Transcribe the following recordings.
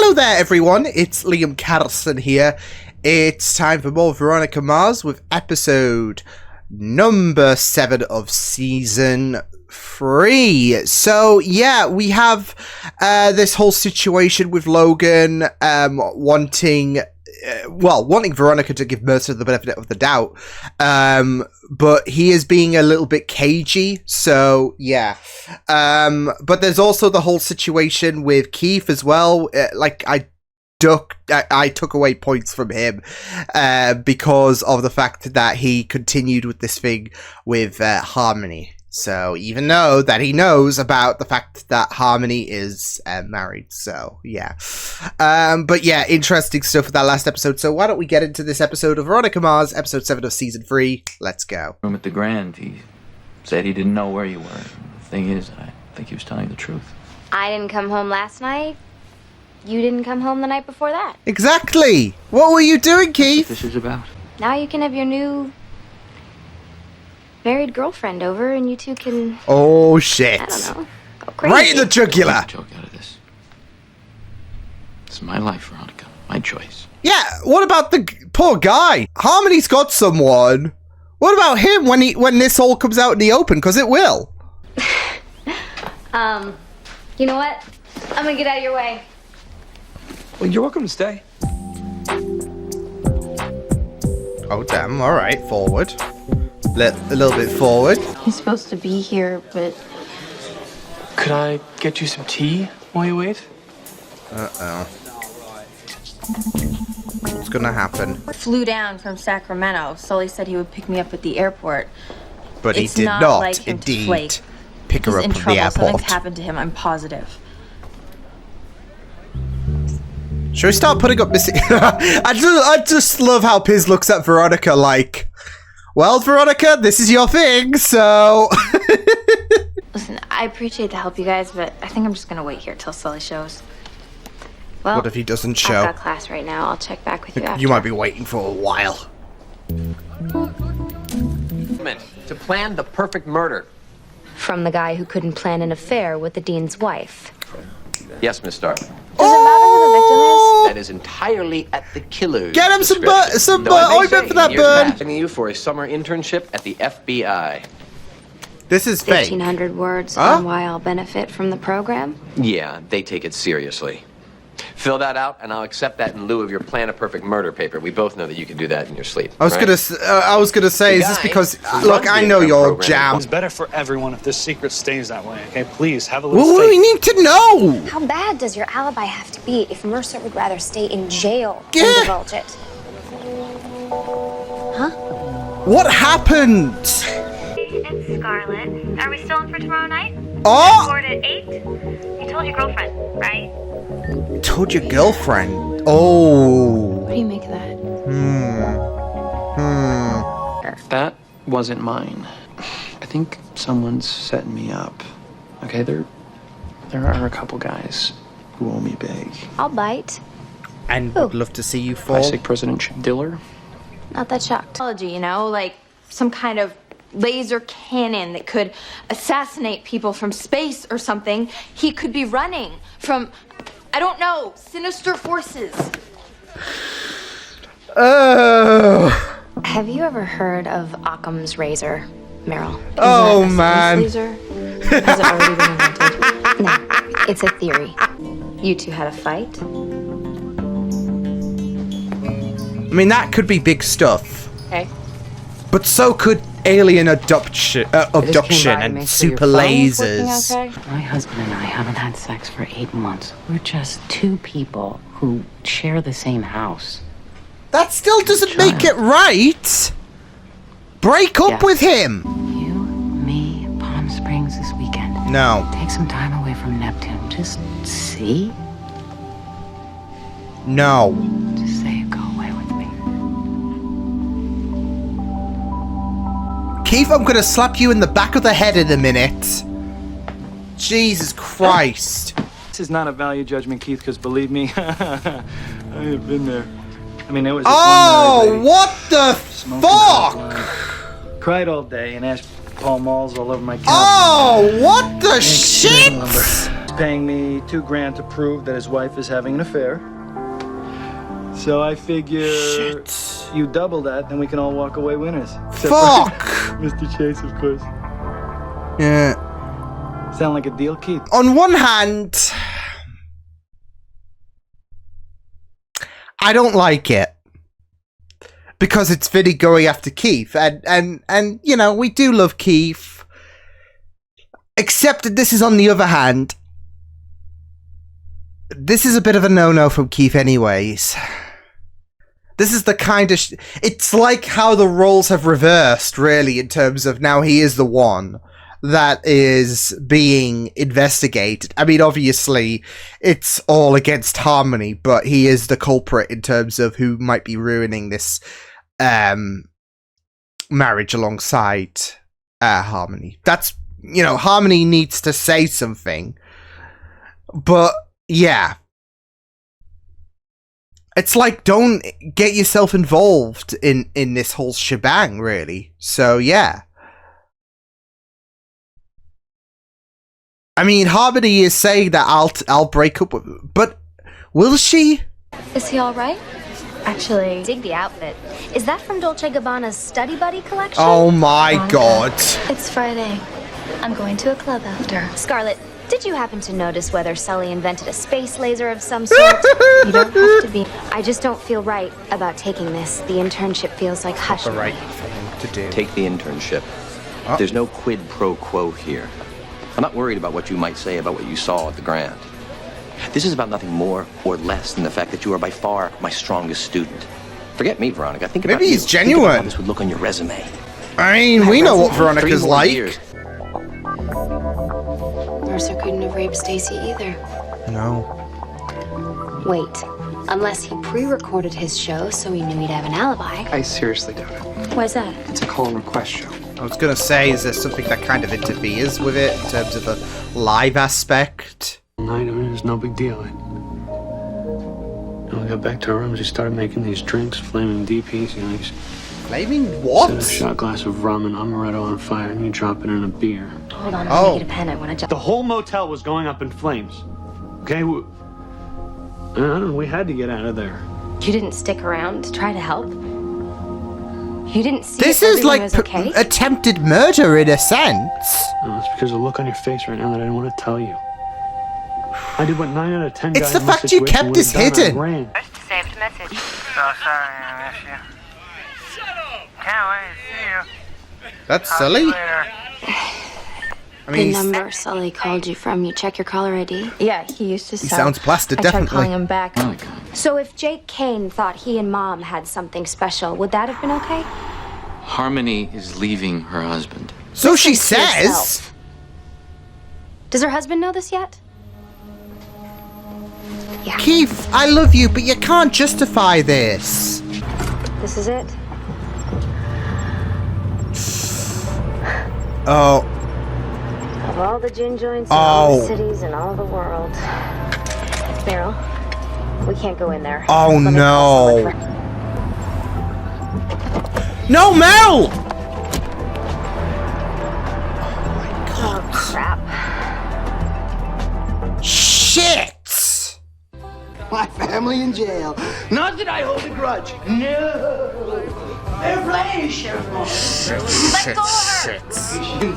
Hello there, everyone. It's Liam Catterson here. It's time for more Veronica Mars with episode number 7 of season 3. So, yeah, we have this whole situation with Logan wanting Veronica to give Mercer the benefit of the doubt. But he is being a little bit cagey, so yeah. But there's also the whole situation with Keith as well. I took away points from him because of the fact that he continued with this thing with Harmony. So even though that he knows about the fact that Harmony is married, so yeah. But yeah, interesting stuff with that last episode. So why don't we get into this episode of Veronica Mars, episode 7 of season 3. Let's go. Room at the Grand, he said he didn't know where you were. The thing is, I think he was telling the truth. I didn't come home last night. You didn't come home the night before that. Exactly. What were you doing, Keith? That's what this is about. Now you can have your new married girlfriend over and you two can... Oh, shit. I don't know. Go crazy. Right in the jugular. Make a joke out of this. It's my life, Veronica. My choice. Yeah, what about the poor guy? Harmony's got someone. What about him when this all comes out in the open? Because it will. You know what? I'm gonna get out of your way. Well, you're welcome to stay. Oh, damn. All right, forward. A little bit forward. He's supposed to be here, but... Could I get you some tea while you wait? Uh-oh. What's gonna happen? Flew down from Sacramento. Sully said he would pick me up at the airport. But he did not, like him to indeed, flake. pick her He's up in from trouble. the airport. Something's happened to him, I'm positive. Should we start putting up missing... I just love how Piz looks at Veronica like, well, Veronica, this is your thing, so... Listen, I appreciate the help, you guys, but I think I'm just gonna wait here till Sully shows. Well, What if he doesn't I've show? got class right now. I'll check back with you after. You might be waiting for a while. To plan the perfect murder. From the guy who couldn't plan an affair with the dean's wife. Yes, Miss Stark. Does it matter who the victim is? That is entirely at the killer's Get him some discretion. Though I may ointment say, for that years burn. back, sending you for a summer internship at the FBI. This is fake. 1,500 words Huh? on why I'll benefit from the program. Yeah, they take it seriously. Fill that out, and I'll accept that in lieu of your plan a perfect murder paper. We both know that you can do that in your sleep. I was gonna say, The is this guy because who look, runs I the know intern you're program jammed. It's better for everyone if this secret stays that way, okay? Please, have a little Well, faith. we need to know. How bad does your alibi have to be if Mercer would rather stay in jail Yeah. than divulge it? What happened? It's Scarlett. Are we still in for tomorrow night? Oh, Board at 8? You told your girlfriend, right? told your girlfriend. Oh. What do you make of that? That wasn't mine. I think someone's setting me up. Okay, there are a couple guys who owe me big. I'll bite. And would love to see you fall. Classic President Diller. Not that shocked. Technology, you know, like some kind of laser cannon that could assassinate people from space or something. He could be running from, I don't know, sinister forces. Oh. Have you ever heard of Occam's razor, Meryl? Is Oh, it a man. space laser? Has it already been invented? No, it's a theory. You two had a fight. I mean, that could be big stuff. Okay. But so could alien abduction to and make sure super your phone was working lasers. okay. My husband and I haven't had sex for 8 months. We're just two people who share the same house. That still doesn't make it right. Break up Yes. with him. You, me, Palm Springs this weekend. No. Take some time away from Neptune. Just see. No. Just say go away with me. Keith, I'm gonna slap you in the back of the head in a minute. Jesus Christ. This is not a value judgment, Keith, because believe me, I have been there. I mean, it was just one Oh, night, what the smoking fuck? hot. Cried all day and asked Paul Malls all over my couch. Oh, what the Thanks, shit? lumber. paying me $2,000 to prove that his wife is having an affair. So I figure you double that, then we can all walk away winners. Except Fuck! Mr. Chase, of course. Yeah. Sound like a deal, Keith? On one hand, I don't like it. Because it's Vinny going after Keith. And you know, we do love Keith. Except that this is on the other hand. This is a bit of a no-no from Keith anyways. This is the kind of... it's like how the roles have reversed, really, in terms of now he is the one that is being investigated. I mean, obviously, it's all against Harmony, but he is the culprit in terms of who might be ruining this marriage alongside Harmony. That's, you know, Harmony needs to say something. But, yeah. It's like, don't get yourself involved in this whole shebang, really. So, yeah. I mean, Harmony is saying that I'll break up with... but will she? Is he all right? Actually, dig the outfit. Is that from Dolce & Gabbana's Study Buddy collection? Oh my god. It's Friday. I'm going to a club after. Scarlett, did you happen to notice whether Sully invented a space laser of some sort? You don't have to be. I just don't feel right about taking this. The internship feels like hush. The right thing to do. Take the internship. Oh. There's no quid pro quo here. I'm not worried about what you might say about what you saw at the Grand. This is about nothing more or less than the fact that you are by far my strongest student. Forget me, Veronica. Think about Maybe you. he's Think genuine. about how this would look on your resume. I mean, we know what Veronica's 3 more like. years. Mercer couldn't have raped Stacy either. No. Wait, unless he pre-recorded his show so he knew he'd have an alibi. I seriously doubt it. Why's that? It's a call and request show. I was gonna say, is there something that kind of interferes with it in terms of the live aspect? Night, I mean, it's no big deal. When we got back to our rooms, he started making these drinks, flaming DPs, you know, he's Flaming what? set a shot glass of rum and amaretto on fire, and you drop it in a beer. Hold on, Oh. I'll make it a pen. I want to jump. The whole motel was going up in flames. Okay, we had to get out of there. You didn't stick around to try to help? You didn't see This if is everything like was okay? attempted murder in a sense. No, it's because of the look on your face right now that I didn't want to tell you. I did what 9 out of 10 It's guys the in this fact you situation kept would this have done. I hidden. ran. Saved message. So sorry I missed you. Shut up! Can't wait to see you. That's Talk to silly. you later. I mean, The number Sully called you from, you check your caller ID? Yeah, he used to he sell. sounds blasted, I tried definitely. calling him back. Oh my God. So if Jake Kane thought he and Mom had something special, would that have been okay? Harmony is leaving her husband. So she Listen to says. yourself. Does her husband know this yet? Yeah. Keith, I love you, but you can't justify this. This is it? Oh, Of all the gin joints in all the cities and all the world. Meryl, we can't go in there. oh Let me call no. someone for- No, Mel! Oh, crap. Shit! My family in jail. Not that I hold a grudge. No. Fair play, Sheriff. Let go of her!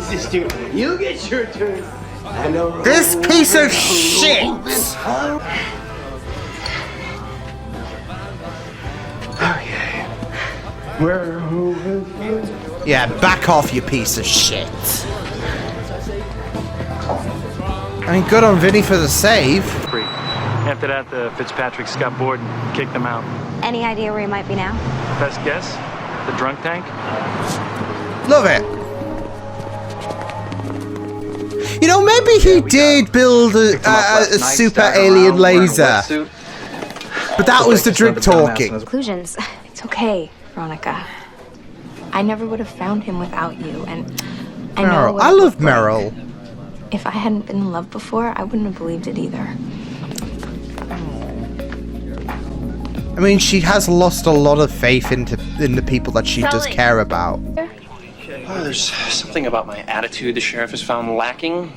Sister, you get your turn. I know. This piece of shit! Okay. We're moving. Yeah, back off, you piece of shit. I mean, good on Vinny for the save. After that, the Fitzpatricks got bored and kicked them out. Any idea where he might be now? Best guess? The drunk tank? Love it. You know, maybe he did build a super alien laser. But that was the drip talking. Conclusions. It's okay, Veronica. I never would have found him without you, and I know Meryl. what I it love looked like. Meryl. If I hadn't been in love before, I wouldn't have believed it either. I mean, she has lost a lot of faith in the people that she does Sully. care about. Oh, there's something about my attitude the sheriff has found lacking.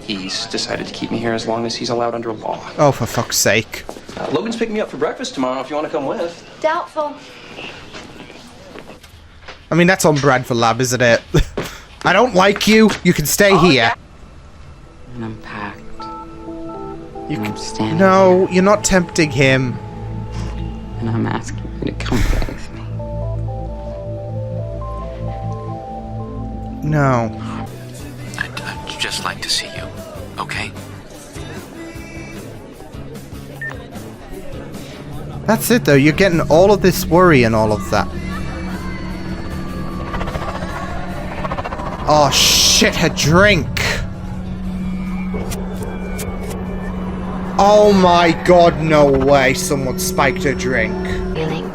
He's decided to keep me here as long as he's allowed under law. Oh, for fuck's sake. Logan's picking me up for breakfast tomorrow if you want to come with. Doubtful. I mean, that's on brand for Lab, isn't it? I don't like you. You can stay here. And I'm packed. You and I'm standing No, here, you're not tempting him. and I'm asking you to come away with me. No. I'd just like to see you, okay? That's it, though. You're getting all of this worry and all of that. Oh, shit, her drink. Oh my god, no way. Someone spiked her drink. Feeling.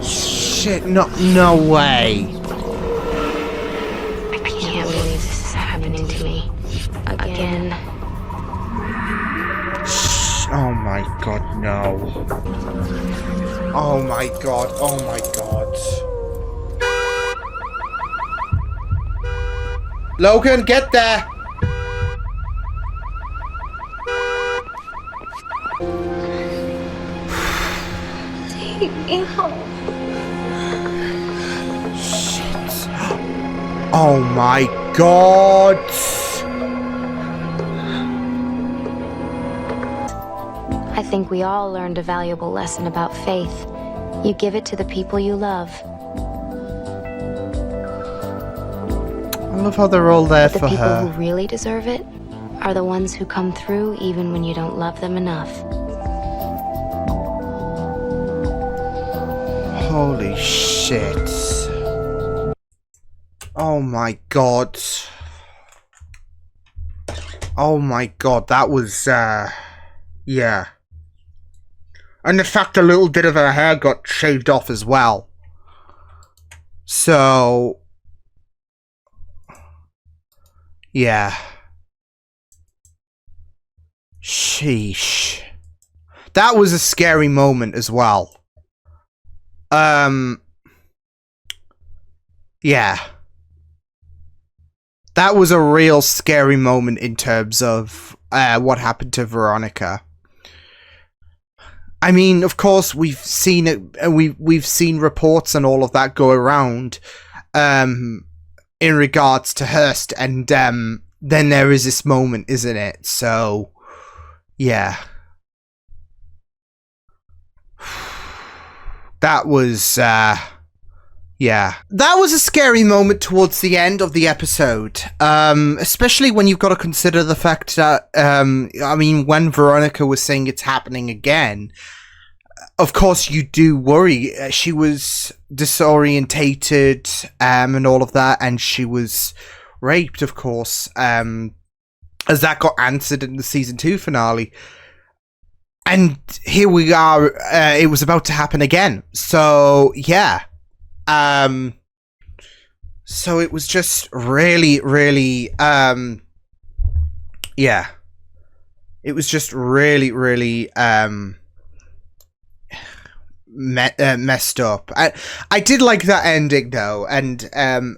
Shit, no way. I can't believe this is happening to me. Again. Oh my god, no. Oh my god, oh my god. Logan, get there! Take me home. Shit. Oh my god! I think we all learned a valuable lesson about faith. You give it to the people you love. I love how they're all there The for people her. who really deserve it are the ones who come through even when you don't love them enough. Holy shit. Oh my god. Oh my god, that was, yeah. And the fact a little bit of her hair got shaved off as well. So... yeah. Sheesh. That was a scary moment as well. Yeah. That was a real scary moment in terms of what happened to Veronica. I mean, of course, we've seen it. We've seen reports and all of that go around, in regards to Hearst, and then there is this moment, isn't it? So, yeah, that was yeah, that was a scary moment towards the end of the episode, especially when you've got to consider the fact that, I mean, when Veronica was saying it's happening again, of course you do worry. She was disorientated, and all of that, and she was raped, of course, as that got answered in the season 2 finale. And here we are, it was about to happen again. So, yeah. So it was just really, really, yeah. It was just really, really, messed up. I did like that ending, though, and,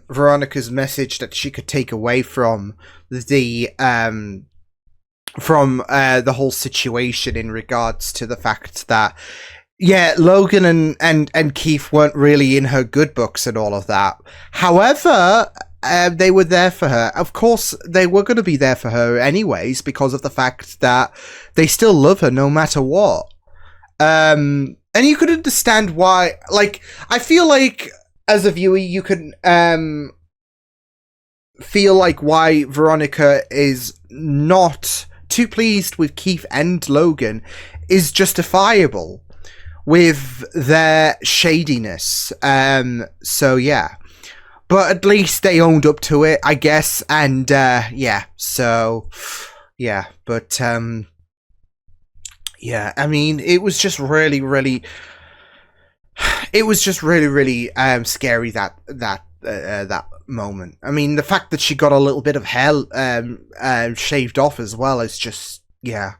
Veronica's message that she could take away from the whole situation in regards to the fact that, yeah, Logan and Keith weren't really in her good books and all of that. However, they were there for her. Of course, they were going to be there for her anyways, because of the fact that they still love her no matter what. And you could understand why, like, I feel like, as a viewer, you can, feel like why Veronica is not too pleased with Keith and Logan is justifiable with their shadiness. So yeah, but at least they owned up to it, I guess, and yeah, so yeah, but yeah, I mean, it was just really, really, it was just really, really scary, that moment. I mean, the fact that she got a little bit of hair shaved off as well is just, yeah.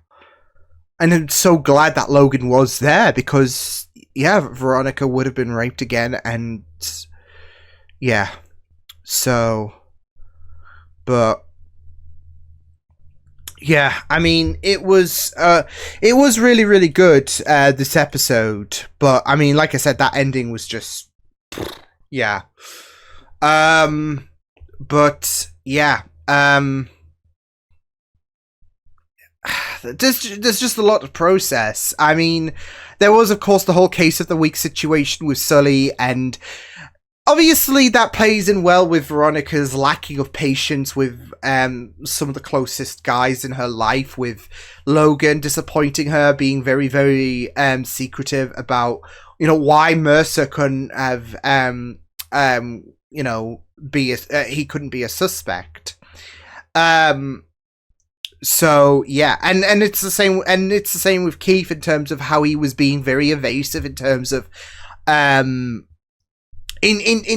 And I'm so glad that Logan was there, because, yeah, Veronica would have been raped again, and, yeah. So, But yeah, I mean, it was really, really good, this episode. But I mean, like I said, that ending was just, yeah. But yeah, there's just a lot to process. I mean, there was, of course, the whole case of the week situation with Sully, and obviously that plays in well with Veronica's lacking of patience with some of the closest guys in her life, with Logan disappointing her, being very, very secretive about, you know, why Mercer couldn't have you know, he couldn't be a suspect. So yeah, and it's the same with Keith in terms of how he was being very evasive in terms of in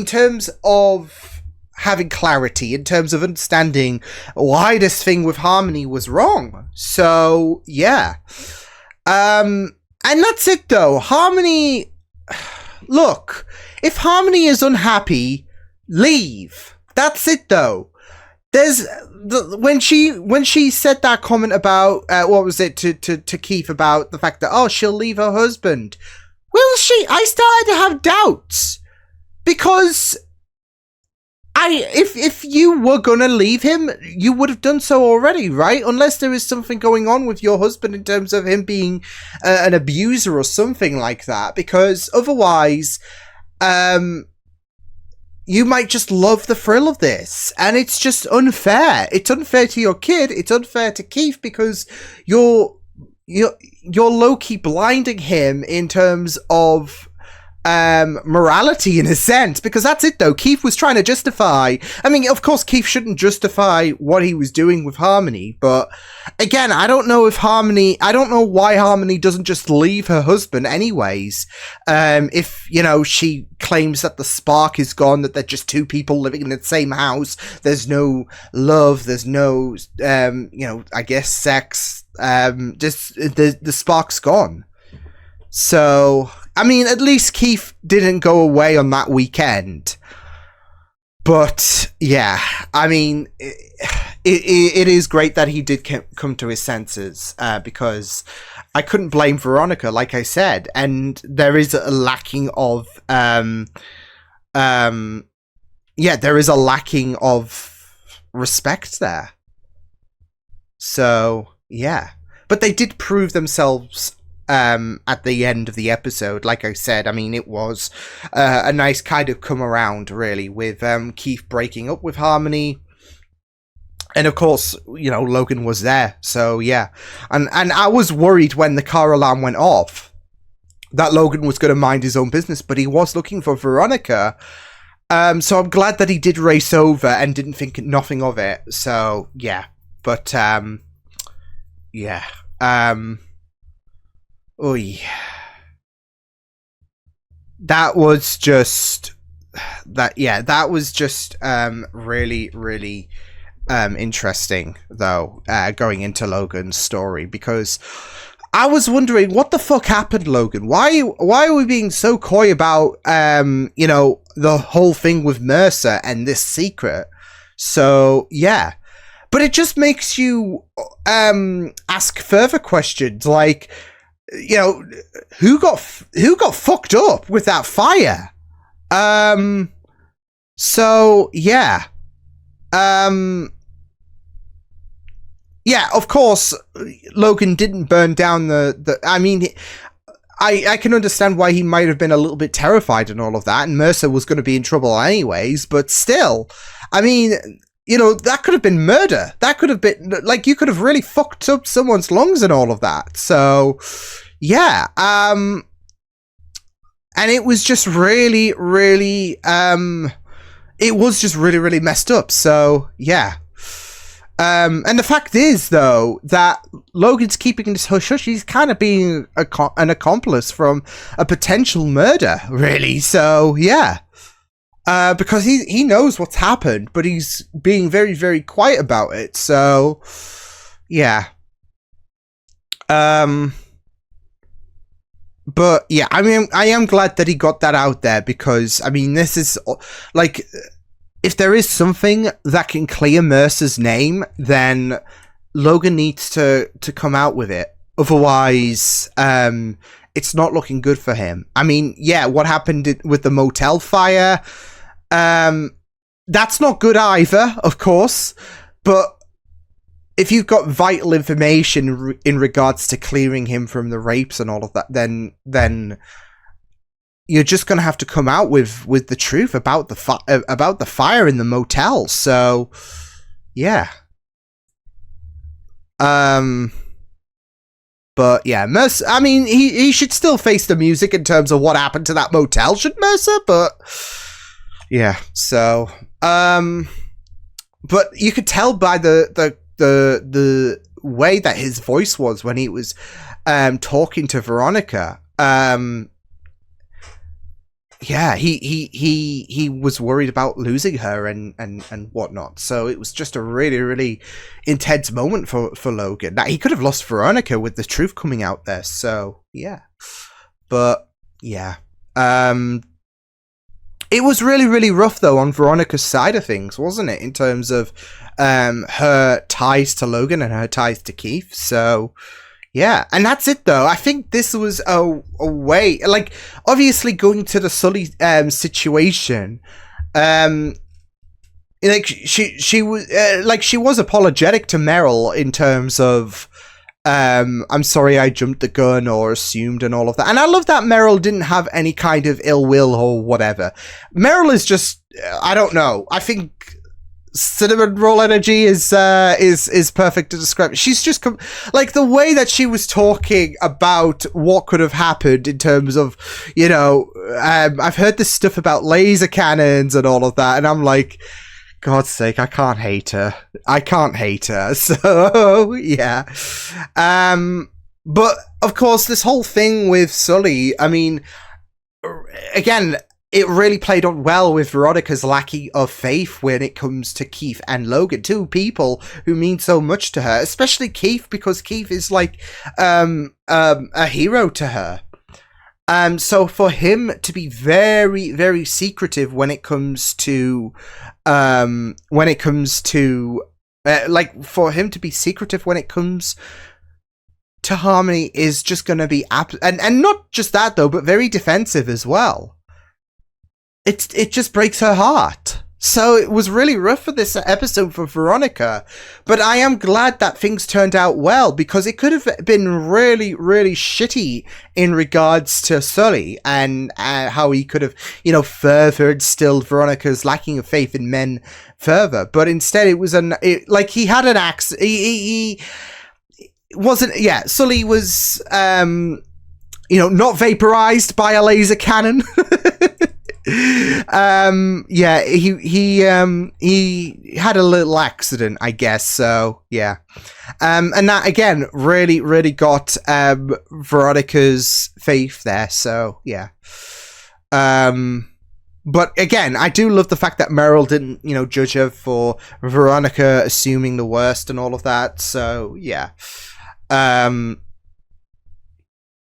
terms of having clarity, in terms of understanding why this thing with Harmony was wrong. So yeah. And that's it though. Harmony, look, if Harmony is unhappy, leave. That's it though. There's when she said that comment about what was it to Keith about the fact that, oh, she'll leave her husband. Will she? I started to have doubts, because if you were gonna leave him, you would have done so already, right? Unless there is something going on with your husband in terms of him being an abuser or something like that, because otherwise, you might just love the thrill of this, and it's just unfair. It's unfair to your kid. It's unfair to Keith, because you're low-key blinding him in terms of morality, in a sense, because that's it though. Keith was trying to justify, I mean, of course Keith shouldn't justify what he was doing with Harmony, but again, I don't know why Harmony doesn't just leave her husband anyways. If, you know, she claims that the spark is gone, that they're just two people living in the same house, there's no love, there's no you know, I guess sex, just the spark's gone. So I mean, at least Keith didn't go away on that weekend. But yeah, I mean, it is great that he did come to his senses, because I couldn't blame Veronica, like I said, and there is a lacking of there is a lacking of respect there. So yeah, but they did prove themselves at the end of the episode. Like I said, I mean, it was a nice kind of come around, really, with Keith breaking up with Harmony, and of course, you know, Logan was there. So yeah, and I was worried when the car alarm went off that Logan was going to mind his own business, but he was looking for Veronica. So I'm glad that he did race over and didn't think nothing of it. So yeah, but yeah. Oy. That was just really, really interesting though, going into Logan's story, because I was wondering what the fuck happened, Logan. Why are we being so coy about you know, the whole thing with Mercer and this secret? So yeah. But it just makes you ask further questions, like, you know, who got fucked up with that fire? So yeah. Yeah, of course, Logan didn't burn down the I mean, I can understand why he might have been a little bit terrified and all of that, and Mercer was going to be in trouble anyways, but still, I mean, you know, that could have been murder. That could have been, like, you could have really fucked up someone's lungs and all of that. So, yeah. And it was just really, really, it was just really, really messed up. So, yeah. And the fact is, though, that Logan's keeping this hush-hush. He's kind of being an accomplice from a potential murder, really. So, yeah. Because he knows what's happened, but he's being very, very quiet about it. So, yeah. But yeah, I mean, I am glad that he got that out there, because I mean, this is like, if there is something that can clear Mercer's name, then Logan needs to come out with it. Otherwise, it's not looking good for him. I mean, yeah, what happened with the motel fire, that's not good either, of course. But if you've got vital information in regards to clearing him from the rapes and all of that, then you're just going to have to come out with the truth about the fire in the motel. So, yeah. But yeah, Mercer, I mean, he should still face the music in terms of what happened to that motel, should Mercer? But yeah, so but you could tell by the way that his voice was when he was talking to Veronica. Yeah, he was worried about losing her and whatnot. So it was just a really, really intense moment for Logan. Now, he could have lost Veronica with the truth coming out there. So yeah, but yeah, it was really, really rough though on Veronica's side of things, wasn't it? In terms of her ties to Logan and her ties to Keith. So. Yeah, and that's it though. I think this was a way, like, obviously going to the Sully situation, like she was like she was apologetic to Meryl in terms of I'm sorry I jumped the gun or assumed and all of that. And I love that Meryl didn't have any kind of ill will or whatever. Meryl is just I don't know. I think cinnamon roll energy is perfect to describe. She's just like the way that she was talking about what could have happened in terms of, you know, I've heard this stuff about laser cannons and all of that, and I'm like, God's sake, I can't hate her. So yeah. But of course, this whole thing with Sully, I mean, again, it really played on well with Veronica's lack of faith when it comes to Keith and Logan, two people who mean so much to her, especially Keith, because Keith is like a hero to her. So for him to be very, very secretive when it comes to like for him to be secretive when it comes to Harmony is just going to be and not just that though, but very defensive as well. It just breaks her heart. So it was really rough for this episode for Veronica, but I am glad that things turned out well, because it could have been really, really shitty in regards to Sully and how he could have, you know, further instilled Veronica's lacking of faith in men further. But instead, it was like he had an axe. He wasn't. Yeah, Sully was, you know, not vaporized by a laser cannon. Yeah, he had a little accident, I guess. So yeah, and that again really, really got Veronica's faith there. So yeah, but again, I do love the fact that Meryl didn't, you know, judge her for Veronica assuming the worst and all of that. So yeah, and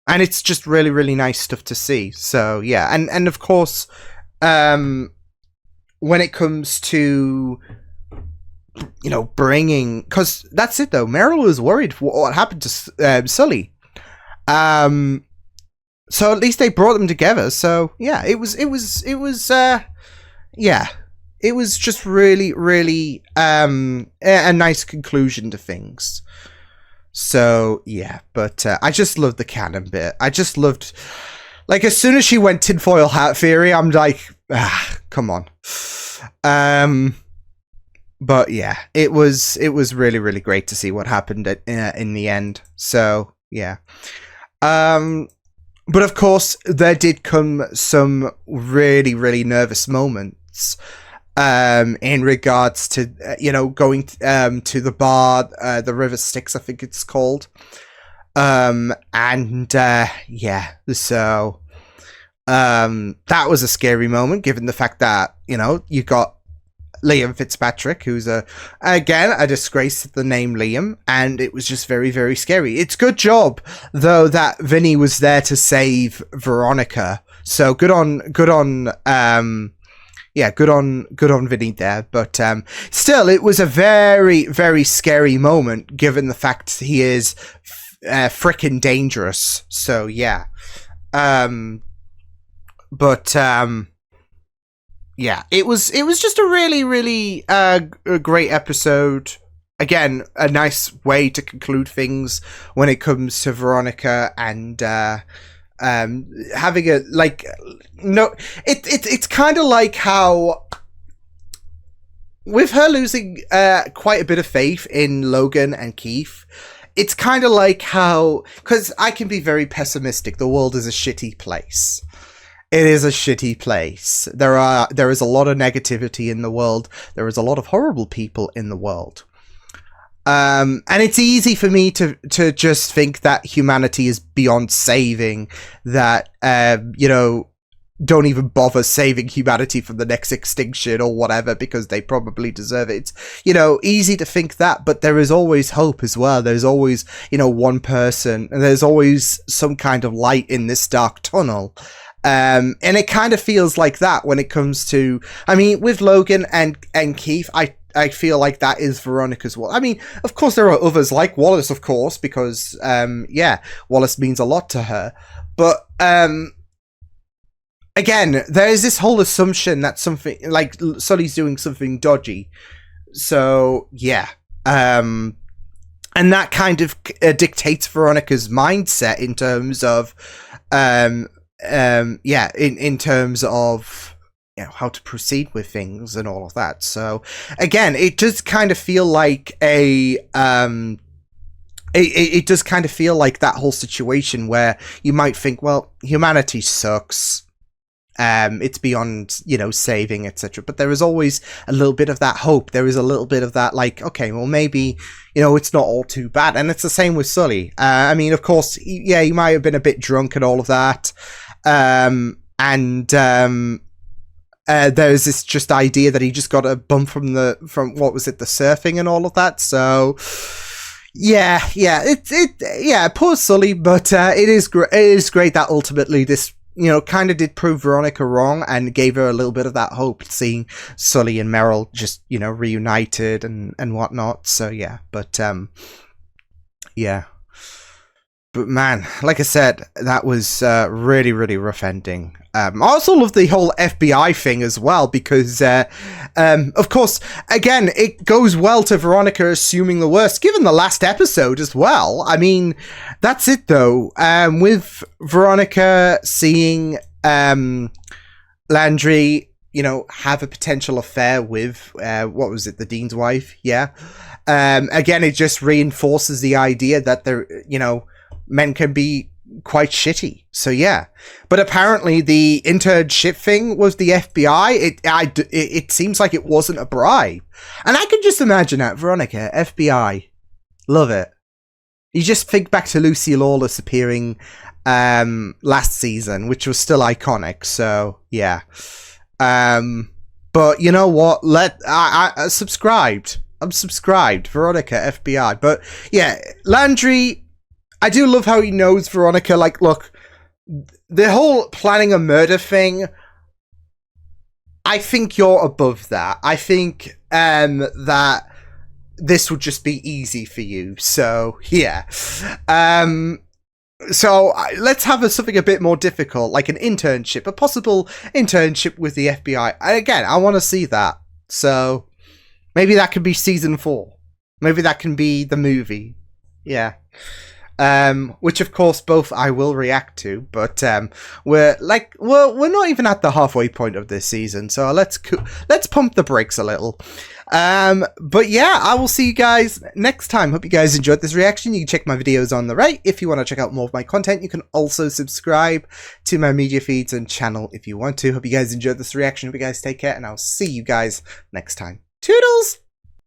it's just really, really nice stuff to see. So yeah, and of course, when it comes to, you know, bringing, because that's it though. Meryl was worried what happened to Sully. So at least they brought them together. So yeah, it was just really, really a nice conclusion to things. So yeah, but I just loved the canon bit. I just loved, like, as soon as she went tinfoil hat theory, I'm like, come on. But yeah, it was really, really great to see what happened in the end. So yeah. But of course, there did come some really, really nervous moments in regards to, you know, going to the bar, the River Styx, I think it's called. Yeah, so that was a scary moment, given the fact that, you know, you got Liam Fitzpatrick, who's again a disgrace to the name Liam, and it was just very, very scary. It's good job though that Vinny was there to save Veronica. So good on yeah, good on Vinny there. But still, it was a very, very scary moment, given the fact he is frickin' dangerous. So yeah, yeah, it was just a really, really a great episode. Again, a nice way to conclude things when it comes to Veronica, and having a it's kind of like how, with her losing quite a bit of faith in Logan and Keith, it's kind of like how, because I can be very pessimistic, the world is a shitty place. It is a shitty place. There is a lot of negativity in the world. There is a lot of horrible people in the world. And it's easy for me to just think that humanity is beyond saving, that, don't even bother saving humanity from the next extinction or whatever, because they probably deserve it. It's, easy to think that, but there is always hope as well. There's always, one person, and there's always some kind of light in this dark tunnel. And it kind of feels like that when it comes to, with Logan and Keith, I feel like that is Veronica's well. Of course there are others like Wallace, of course, because, Wallace means a lot to her. But, again, there is this whole assumption that something, like, Sully's doing something dodgy. So, yeah. And that kind of dictates Veronica's mindset in terms of, in terms of, how to proceed with things and all of that. So again, it does kind of feel like it does kind of feel like that whole situation where you might think, well, humanity sucks. It's beyond, saving, etc. But there is always a little bit of that hope. There is a little bit of that, like, okay, well, maybe, it's not all too bad. And it's the same with Sully. Of course, he might have been a bit drunk and all of that. There's this just idea that he just got a bump from what was it, the surfing and all of that. So poor Sully, but it is great that ultimately this, kind of did prove Veronica wrong and gave her a little bit of that hope, seeing Sully and Meryl just, reunited and whatnot. So yeah, but But man, like I said, that was really, really rough ending. I also love the whole FBI thing as well, because, of course, again, it goes well to Veronica assuming the worst, given the last episode as well. That's it, though. With Veronica seeing Landry, have a potential affair with, what was it, the Dean's wife? Yeah. Again, it just reinforces the idea that they're, men can be quite shitty. So yeah, but apparently the internship thing was the FBI. It seems like it wasn't a bribe, and I can just imagine that. Veronica, FBI, love it. You just think back to Lucy Lawless appearing last season, which was still iconic. So yeah, but you know what? I subscribed. I'm subscribed. Veronica, FBI. But yeah, Landry, I do love how he knows Veronica. Like, look, the whole planning a murder thing, I think you're above that. I think that this would just be easy for you. So, yeah. So, let's have something a bit more difficult, like an internship, a possible internship with the FBI. And again, I want to see that. So, maybe that could be season 4. Maybe that can be the movie. Yeah. Which of course both I will react to, but we're not even at the halfway point of this season, so let's pump the brakes a little. But yeah, I will see you guys next time. Hope you guys enjoyed this reaction. You can check my videos on the right if you want to check out more of my content. You can also subscribe to my media feeds and channel if you want to. Hope you guys enjoyed this reaction. Hope you guys take care, and I'll see you guys next time. Toodles!